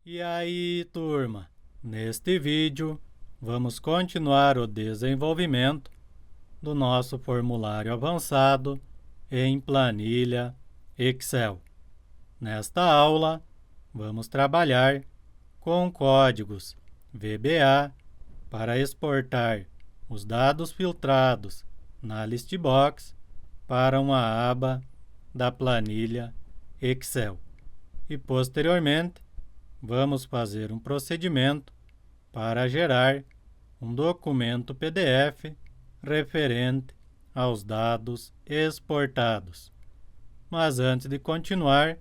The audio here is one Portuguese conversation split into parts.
E aí, turma? Neste vídeo, vamos continuar o desenvolvimento do nosso formulário avançado em planilha Excel. Nesta aula, vamos trabalhar com códigos VBA para exportar os dados filtrados na Listbox para uma aba da planilha Excel. E, posteriormente, vamos fazer um procedimento para gerar um documento PDF referente aos dados exportados. Mas antes de continuar,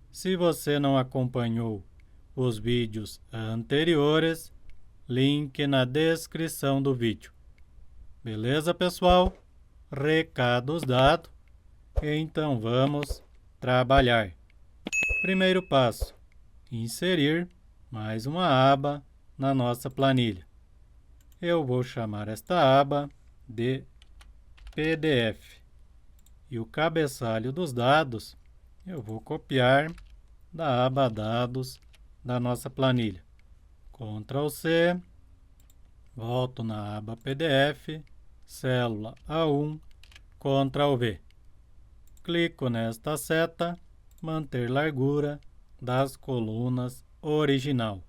se você não acompanhou os vídeos anteriores, link na descrição do vídeo. Beleza, pessoal? Recados dados. Então vamos trabalhar. Primeiro passo: inserir mais uma aba na nossa planilha. Eu vou chamar esta aba de PDF. E o cabeçalho dos dados eu vou copiar da aba Dados da nossa planilha. Ctrl C, volto na aba PDF, célula A1, Ctrl V. Clico nesta seta, manter largura das colunas original.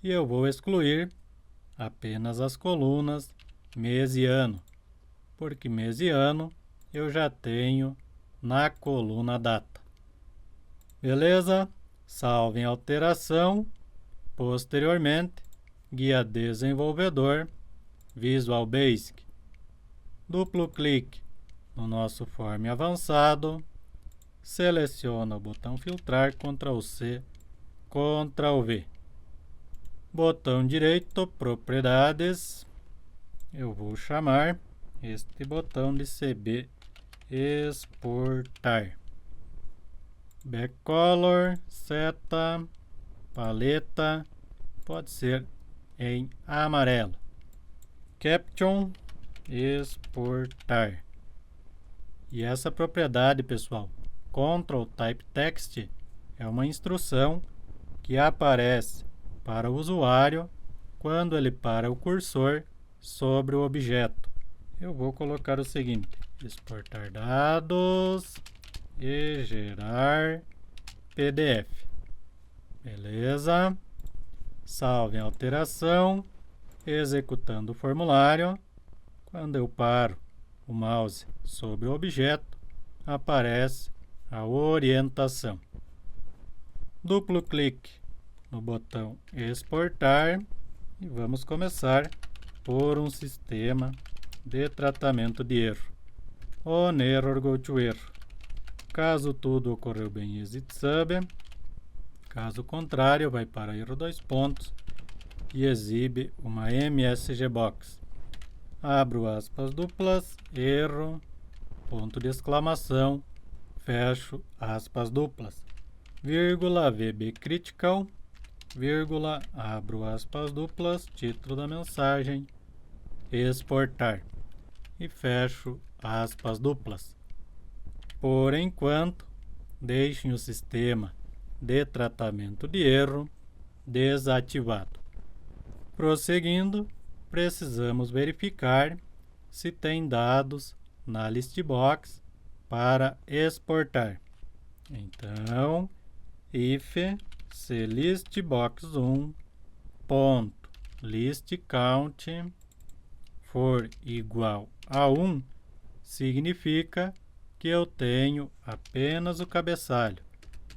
E eu vou excluir apenas as colunas mês e ano, porque mês e ano eu já tenho na coluna data. Beleza? Salve em alteração. Posteriormente, guia desenvolvedor, Visual Basic. Duplo clique no nosso form avançado. Seleciona o botão filtrar, Ctrl C, Ctrl V. Botão direito, propriedades. Eu vou chamar este botão de CB exportar. Backcolor, seta, paleta, pode ser em amarelo. Caption, exportar. E essa propriedade, pessoal, Ctrl Type Text, é uma instrução que aparece para o usuário quando ele para o cursor sobre o objeto. Eu vou colocar o seguinte: exportar dados e gerar PDF. Beleza? Salve em alteração. Executando o formulário. Quando eu paro o mouse sobre o objeto, aparece a orientação. Duplo clique no botão exportar e vamos começar por um sistema de tratamento de erro. On error, go to erro. Caso tudo ocorreu bem, exit sub. Caso contrário, vai para erro 2 pontos e exibe uma MSG box. Abro aspas duplas, erro, ponto de exclamação, fecho aspas duplas, vírgula, VB critical, vírgula, abro aspas duplas, título da mensagem, exportar, e fecho aspas duplas. Por enquanto, deixem o sistema de tratamento de erro desativado. Prosseguindo, precisamos verificar se tem dados na listbox para exportar. Então, if se listbox1 ponto listCount for igual a 1, significa que eu tenho apenas o cabeçalho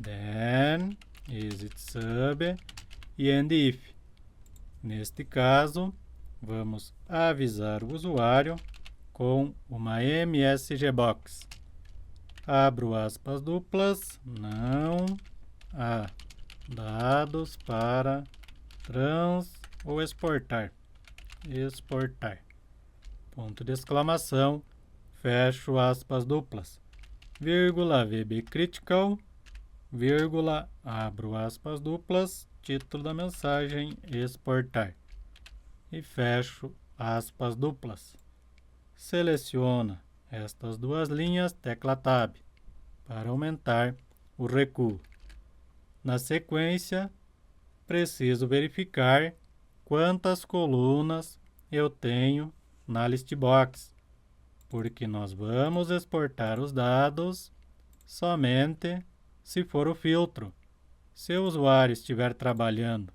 then exit sub e end if. Neste caso, vamos avisar o usuário com uma MSG box. Abro aspas duplas, não há dados para trans ou exportar. Exportar. Ponto de exclamação, fecho aspas duplas, vírgula, VB critical, vírgula, abro aspas duplas, título da mensagem, exportar, e fecho aspas duplas. Seleciona estas duas linhas, tecla Tab, para aumentar o recuo. Na sequência, preciso verificar quantas colunas eu tenho na listbox, porque nós vamos exportar os dados somente se for o filtro. Se o usuário estiver trabalhando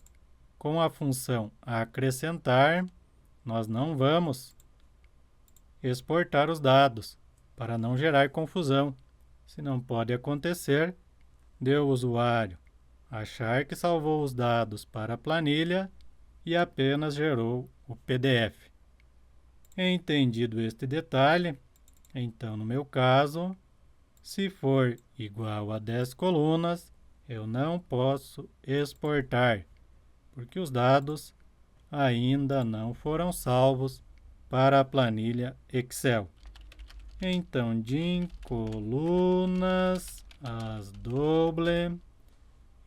com a função acrescentar, nós não vamos exportar os dados para não gerar confusão, senão pode acontecer de o usuário achar que salvou os dados para a planilha e apenas gerou o PDF. Entendido este detalhe, então no meu caso, se for igual a 10 colunas, eu não posso exportar, porque os dados ainda não foram salvos para a planilha Excel. Então, de colunas, as doble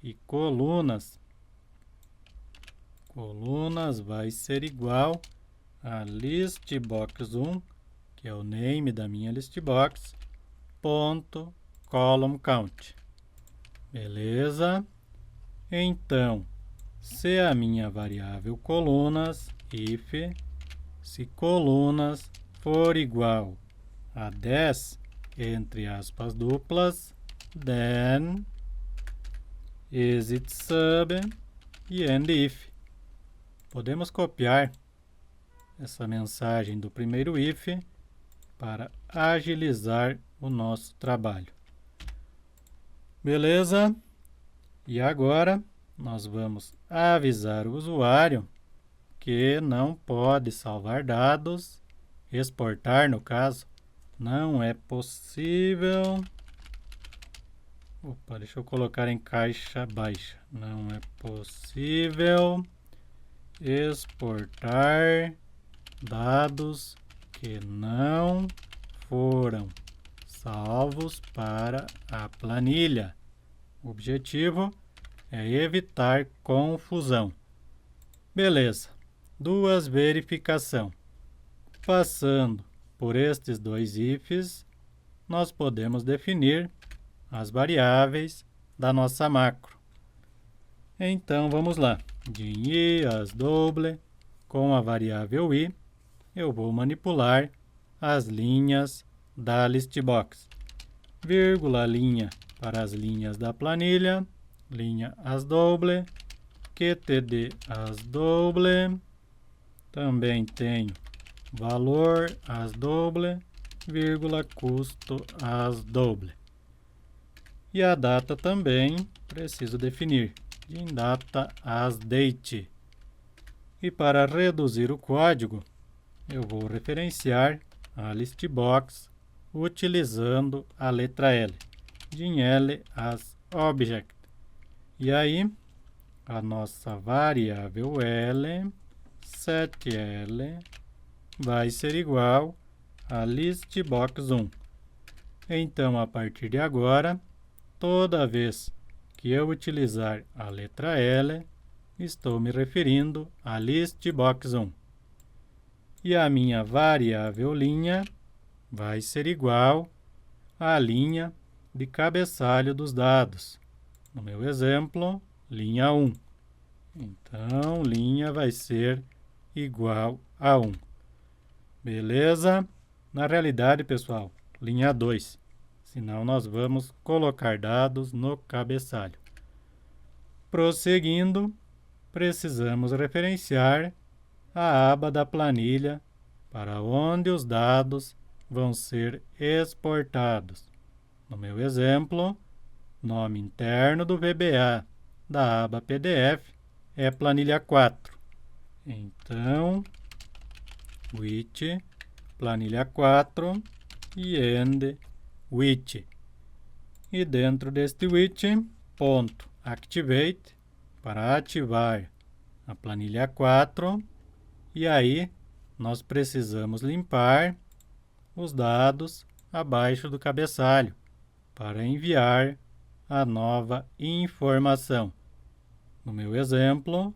e colunas vai ser igual a listbox1, que é o name da minha listbox, ponto column count. Beleza? Então, se a minha variável colunas, if, se colunas for igual a 10, entre aspas duplas, then exit sub e end if. Podemos copiar essa mensagem do primeiro if para agilizar o nosso trabalho. Beleza? E agora nós vamos avisar o usuário que não pode salvar dados, exportar no caso, não é possível. Opa, deixa eu colocar em caixa baixa. Não é possível exportar dados que não foram salvos para a planilha. O objetivo é evitar confusão. Beleza. Duas verificação. Passando por estes dois ifs, nós podemos definir as variáveis da nossa macro. Então, vamos lá. De i as doble, com a variável i, eu vou manipular as linhas da listbox. Vírgula, linha para as linhas da planilha, linha as doble, qtd as doble, também tenho valor as doble, vírgula, custo as doble. E a data também preciso definir, em data as date. E para reduzir o código, eu vou referenciar a listbox utilizando a letra L, de L as object. E aí, a nossa variável L, setL, vai ser igual a listbox1. Então, a partir de agora, toda vez que eu utilizar a letra L, estou me referindo a listbox1. E a minha variável linha vai ser igual à linha de cabeçalho dos dados. No meu exemplo, linha 1. Então, linha vai ser igual a 1. Beleza? Na realidade, pessoal, linha 2. Senão, nós vamos colocar dados no cabeçalho. Prosseguindo, precisamos referenciar a aba da planilha para onde os dados vão ser exportados. No meu exemplo, nome interno do VBA da aba PDF é planilha 4. Então, with planilha 4 e end with. E dentro deste with, ponto activate para ativar a planilha 4. E aí, nós precisamos limpar os dados abaixo do cabeçalho para enviar a nova informação. No meu exemplo,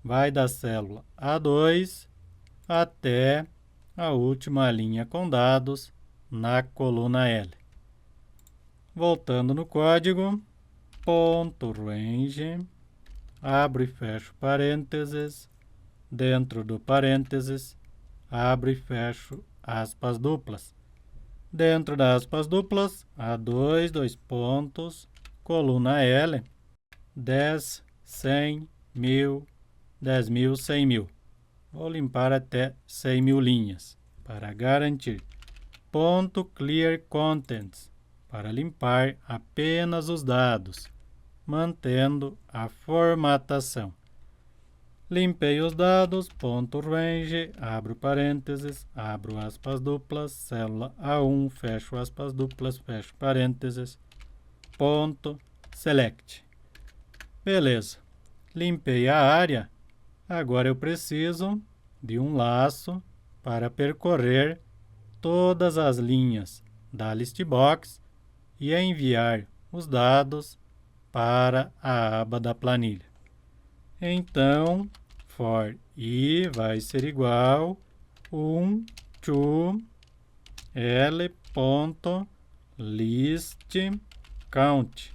vai da célula A2 até a última linha com dados na coluna L. Voltando no código, ponto range abro e fecho parênteses, dentro do parênteses, abro e fecho aspas duplas. Dentro das aspas duplas, A2, dois pontos, coluna L, 10, 100, 1000, 10.000, 100.000. Vou limpar até 100.000 linhas, para garantir. Ponto Clear Contents, para limpar apenas os dados, mantendo a formatação. Limpei os dados, ponto range, abro parênteses, abro aspas duplas, célula A1, fecho aspas duplas, fecho parênteses, ponto select. Beleza, limpei a área, agora eu preciso de um laço para percorrer todas as linhas da listbox e enviar os dados para a aba da planilha. Então, for i vai ser igual 1 to l.list count.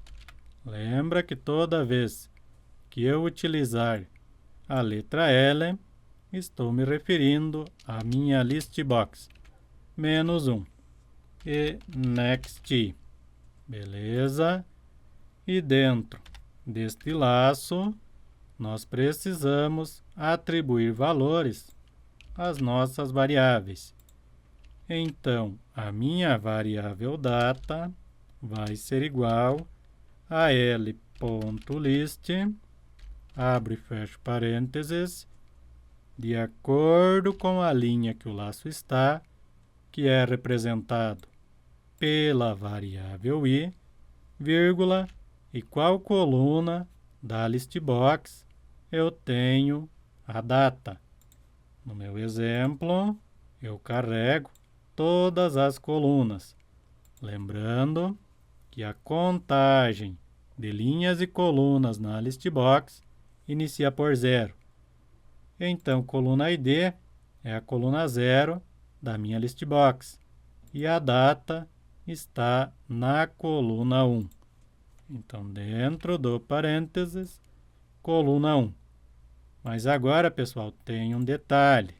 Lembra que toda vez que eu utilizar a letra L, estou me referindo à minha listbox. Menos 1. E next. Beleza? E dentro deste laço, nós precisamos atribuir valores às nossas variáveis. Então, a minha variável data vai ser igual a l.list, abro e fecho parênteses, de acordo com a linha que o laço está, que é representado pela variável i, vírgula, e qual coluna da listbox eu tenho a data. No meu exemplo, eu carrego todas as colunas. Lembrando que a contagem de linhas e colunas na listbox inicia por 0. Então, coluna ID é a coluna 0 da minha listbox e a data está na coluna 1. Então, dentro do parênteses, coluna 1. Mas agora, pessoal, tem um detalhe.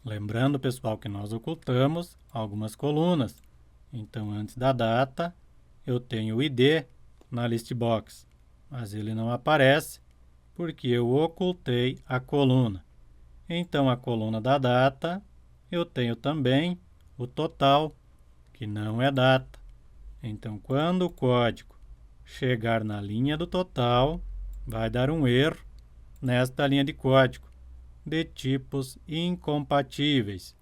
Lembrando, pessoal, que nós ocultamos algumas colunas. Então, antes da data, eu tenho o ID na listbox, mas ele não aparece porque eu ocultei a coluna. Então, a coluna da data, eu tenho também o total, que não é data. Então, quando o código chegar na linha do total, vai dar um erro nesta linha de código de tipos incompatíveis,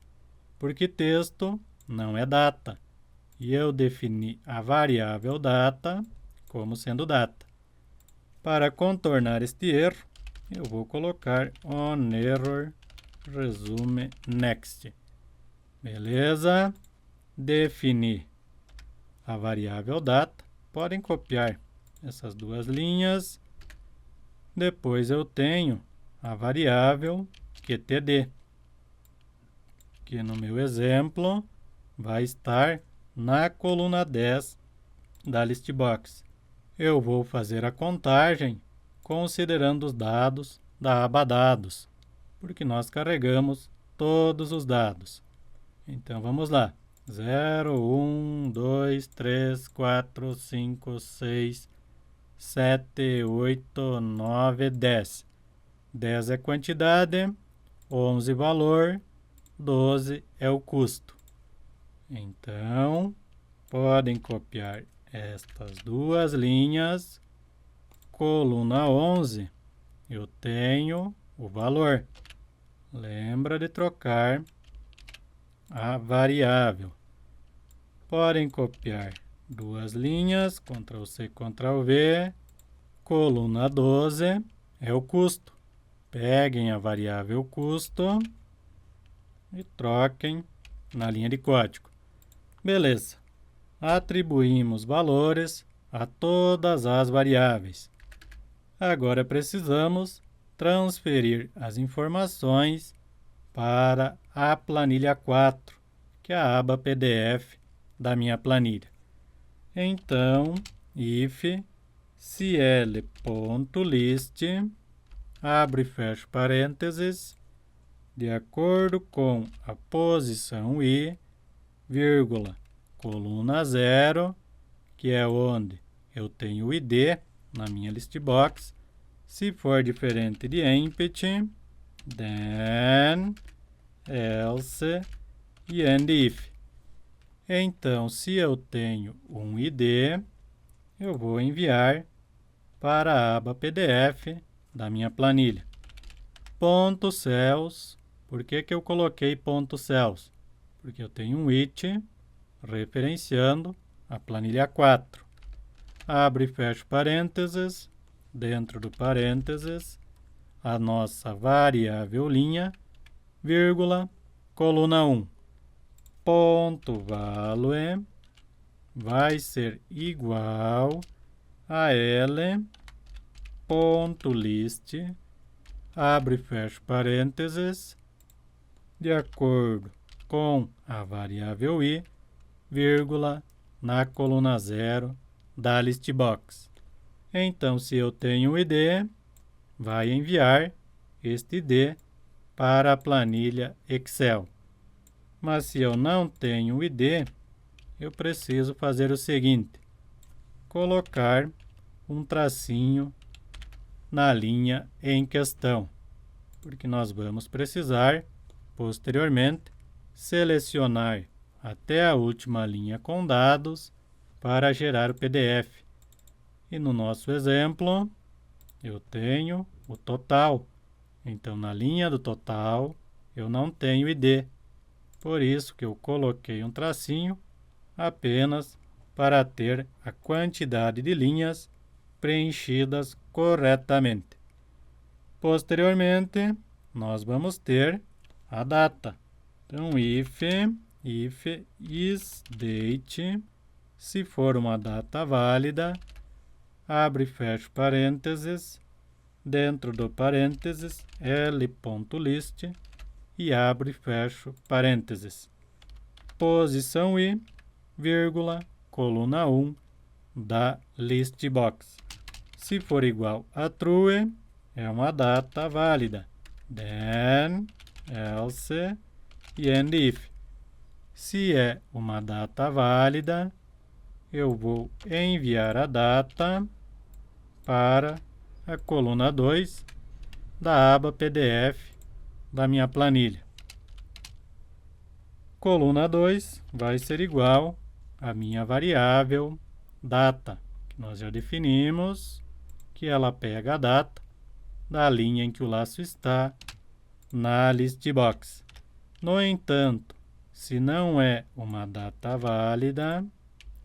porque texto não é data, e eu defini a variável data como sendo data. Para contornar este erro, eu vou colocar on error resume next. Beleza? Defini a variável data. Podem copiar essas duas linhas. Depois eu tenho a variável QTD, que no meu exemplo vai estar na coluna 10 da listbox. Eu vou fazer a contagem considerando os dados da aba dados, porque nós carregamos todos os dados. Então vamos lá. 0, 1, 2, 3, 4, 5, 6, 7, 8, 9, 10. 10 é quantidade, 11 valor, 12 é o custo. Então, podem copiar estas duas linhas. Coluna 11, eu tenho o valor. Lembra de trocar a variável. Podem copiar duas linhas, Ctrl C, Ctrl V. Coluna 12 é o custo. Peguem a variável custo e troquem na linha de código. Beleza. Atribuímos valores a todas as variáveis. Agora precisamos transferir as informações para a planilha 4, que é a aba PDF da minha planilha. Então, if cl.list, abre e fecha parênteses, de acordo com a posição I, vírgula, coluna 0, que é onde eu tenho o ID na minha list box. Se for diferente de empty, then, else e end if. Então, se eu tenho um ID, eu vou enviar para a aba PDF da minha planilha. Ponto cells. Por que eu coloquei ponto cells? Porque eu tenho um it referenciando a planilha 4. Abre e fecha parênteses. Dentro do parênteses, a nossa variável linha, vírgula, coluna 1. Ponto value vai ser igual a L ponto list, abre e fecha parênteses, de acordo com a variável I, vírgula, na coluna 0 da list box. Então, se eu tenho o ID, vai enviar este ID para a planilha Excel. Mas se eu não tenho o ID, eu preciso fazer o seguinte: colocar um tracinho na linha em questão, porque nós vamos precisar, posteriormente, selecionar até a última linha com dados para gerar o PDF. E no nosso exemplo, eu tenho o total. Então, na linha do total, eu não tenho ID. Por isso que eu coloquei um tracinho apenas para ter a quantidade de linhas preenchidas corretamente. Posteriormente, nós vamos ter a data. Então, if isDate, se for uma data válida, abre e fecha parênteses, dentro do parênteses, l.list e abre e fecha parênteses. Posição I, vírgula, coluna 1 da list box. Se for igual a true, é uma data válida. Then, else e end if. Se é uma data válida, eu vou enviar a data para a coluna 2 da aba PDF da minha planilha. Coluna 2 vai ser igual à minha variável data, que nós já definimos, que ela pega a data da linha em que o laço está na list box. No entanto, se não é uma data válida,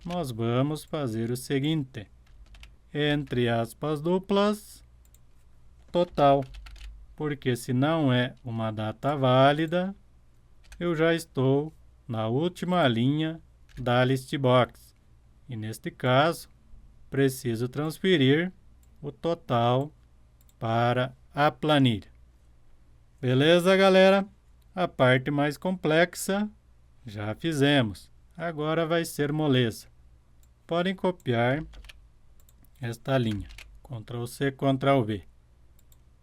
nós vamos fazer o seguinte: entre aspas duplas, total, porque se não é uma data válida, eu já estou na última linha da list box e neste caso preciso transferir o total para a planilha. Beleza, galera? A parte mais complexa já fizemos, agora vai ser moleza. Podem copiar esta linha, Ctrl+C, Ctrl+V.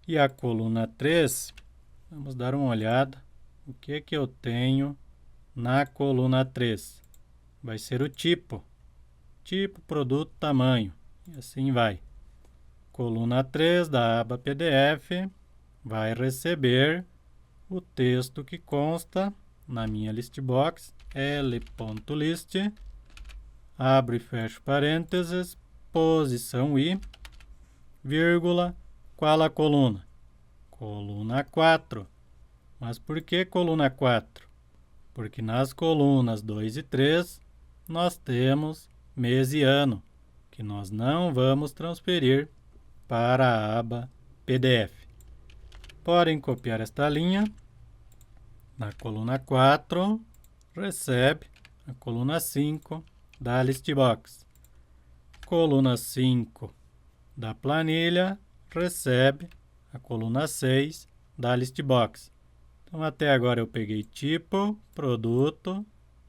E a coluna 3, vamos dar uma olhada o que eu tenho na coluna 3. Vai ser o tipo, produto, tamanho, e assim vai. Coluna 3 da aba PDF vai receber o texto que consta na minha list box, l.list, abre e fecha parênteses, posição I, vírgula, qual a coluna? Coluna 4. Mas por que coluna 4? Porque nas colunas 2 e 3 nós temos mês e ano, que nós não vamos transferir para a aba PDF. Podem copiar esta linha. Na coluna 4, recebe a coluna 5 da list box. Coluna 5 da planilha recebe a coluna 6 da list box. Então, até agora eu peguei tipo, produto,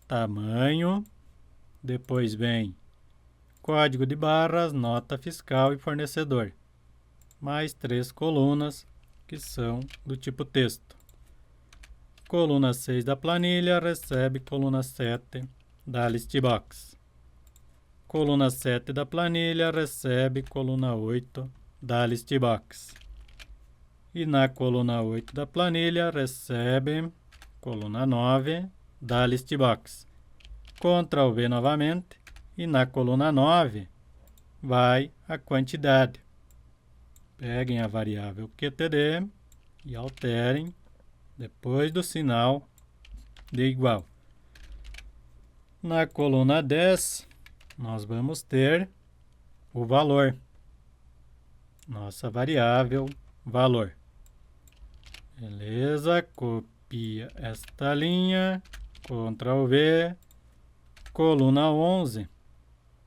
tamanho, depois vem código de barras, nota fiscal e fornecedor. Mais 3 colunas que são do tipo texto. Coluna 6 da planilha recebe coluna 7 da listbox. Coluna 7 da planilha recebe coluna 8 da listbox. E na coluna 8 da planilha recebe coluna 9 da listbox. Ctrl V novamente e na coluna 9 vai a quantidade. Peguem a variável QTD e alterem depois do sinal de igual. Na coluna 10, nós vamos ter o valor. Nossa variável valor. Beleza, copia esta linha, Ctrl V, coluna 11,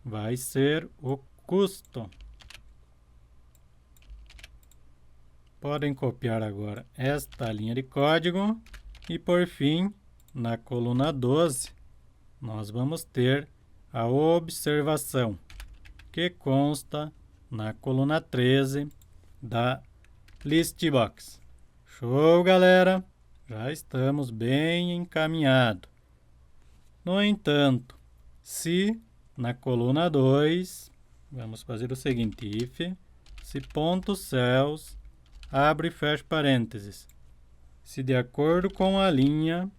vai ser o custo. Podem copiar agora esta linha de código e, por fim, na coluna 12, nós vamos ter a observação, que consta na coluna 13 da listbox. Show, galera! Já estamos bem encaminhados. No entanto, se na coluna 2, vamos fazer o seguinte, if, se ponto cells, abre e fecha parênteses, se de acordo com a linha,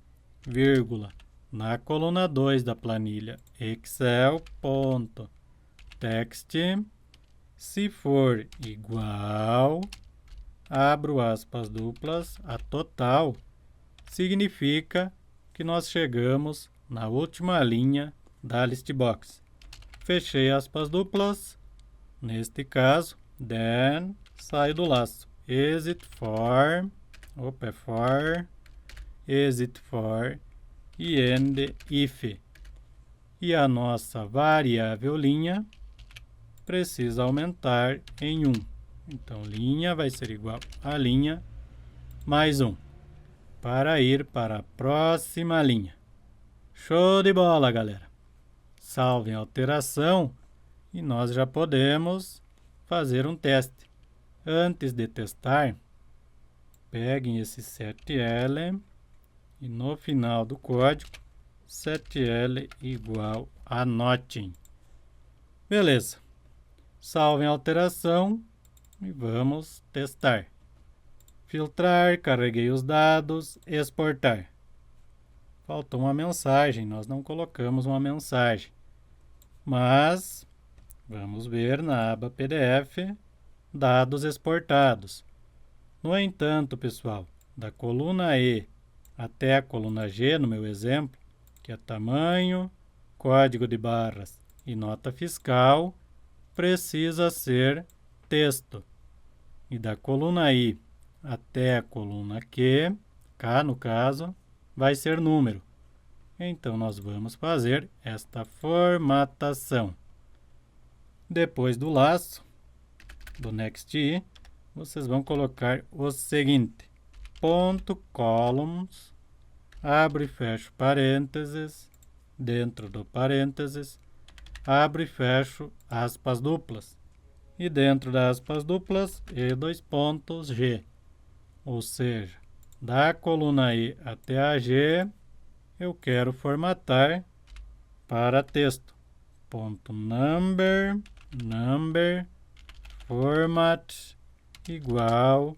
vírgula, na coluna 2 da planilha excel.text, se for igual, abro aspas duplas, a total, significa que nós chegamos na última linha da listbox. Fechei aspas duplas, neste caso, then, saio do laço. Exit for, exit for e end if. E a nossa variável linha precisa aumentar em 1. Então, linha vai ser igual a linha mais 1. Para ir para a próxima linha. Show de bola, galera! Salvem a alteração e nós já podemos fazer um teste. Antes de testar, peguem esse 7L e no final do código, 7L igual a nothing. Beleza. Salvem a alteração e vamos testar. Filtrar, carreguei os dados, exportar. Faltou uma mensagem, nós não colocamos uma mensagem. Mas, vamos ver na aba PDF, dados exportados. No entanto, pessoal, da coluna E até a coluna G, no meu exemplo, que é tamanho, código de barras e nota fiscal, precisa ser texto. E da coluna I até a coluna Q, K no caso, vai ser número. Então, nós vamos fazer esta formatação. Depois do laço, do next, vocês vão colocar o seguinte, ponto columns, abre e fecho parênteses, dentro do parênteses, abre e fecho aspas duplas, e dentro das aspas duplas, e 2 pontos G, ou seja, da coluna I até a G, eu quero formatar para texto, ponto number, format igual,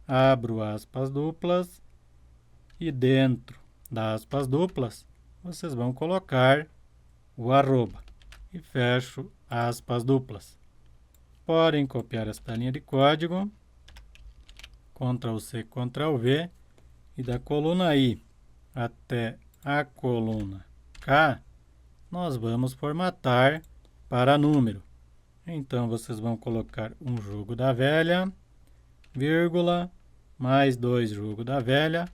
abro aspas duplas e dentro das aspas duplas vocês vão colocar o arroba e fecho aspas duplas. Podem copiar esta linha de código, Ctrl C, Ctrl V e da coluna I até a coluna K nós vamos formatar para número. Então, vocês vão colocar um jogo da velha, vírgula, mais 2 jogo da velha,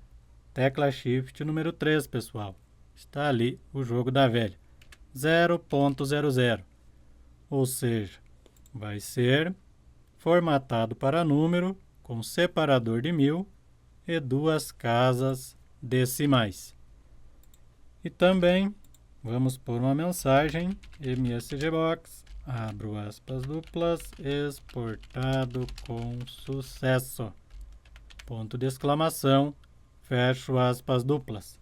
tecla Shift número 3, pessoal. Está ali o jogo da velha, 0.00. Ou seja, vai ser formatado para número com separador de 1000 e 2 casas decimais. E também vamos pôr uma mensagem, MSGBox, abro aspas duplas, exportado com sucesso. Ponto de exclamação, fecho aspas duplas.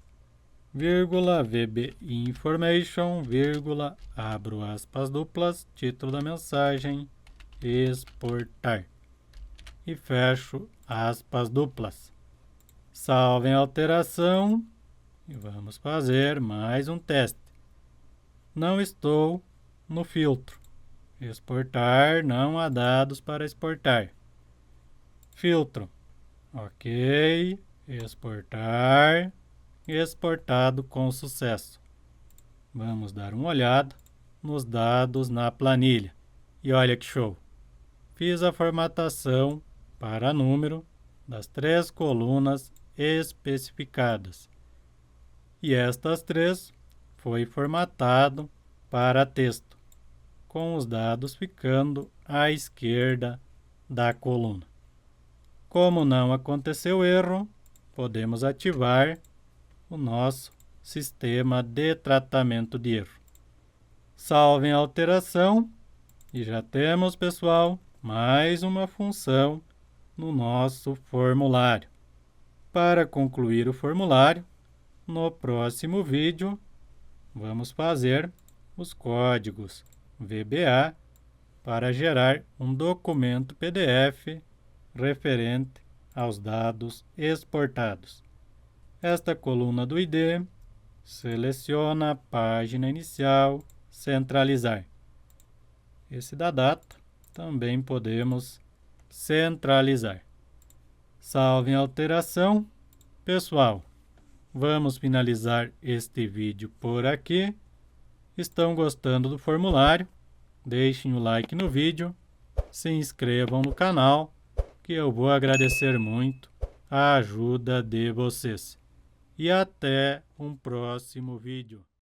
Vírgula, VB Information, vírgula, abro aspas duplas, título da mensagem, exportar. E fecho aspas duplas. Salvem a alteração e vamos fazer mais um teste. Não estou no filtro. Exportar, não há dados para exportar. Filtro. Ok. Exportar. Exportado com sucesso. Vamos dar uma olhada nos dados na planilha. E olha que show! Fiz a formatação para número das 3 colunas especificadas. E estas 3 foi formatado para texto, com os dados ficando à esquerda da coluna. Como não aconteceu erro, podemos ativar o nosso sistema de tratamento de erro. Salvem a alteração e já temos, pessoal, mais uma função no nosso formulário. Para concluir o formulário, no próximo vídeo, vamos fazer os códigos VBA para gerar um documento PDF referente aos dados exportados. Esta coluna do ID seleciona a página inicial, centralizar. Esse da data também podemos centralizar. Salvem a alteração. Pessoal, vamos finalizar este vídeo por aqui. Estão gostando do formulário? Deixem o like no vídeo, se inscrevam no canal, que eu vou agradecer muito a ajuda de vocês. E até um próximo vídeo.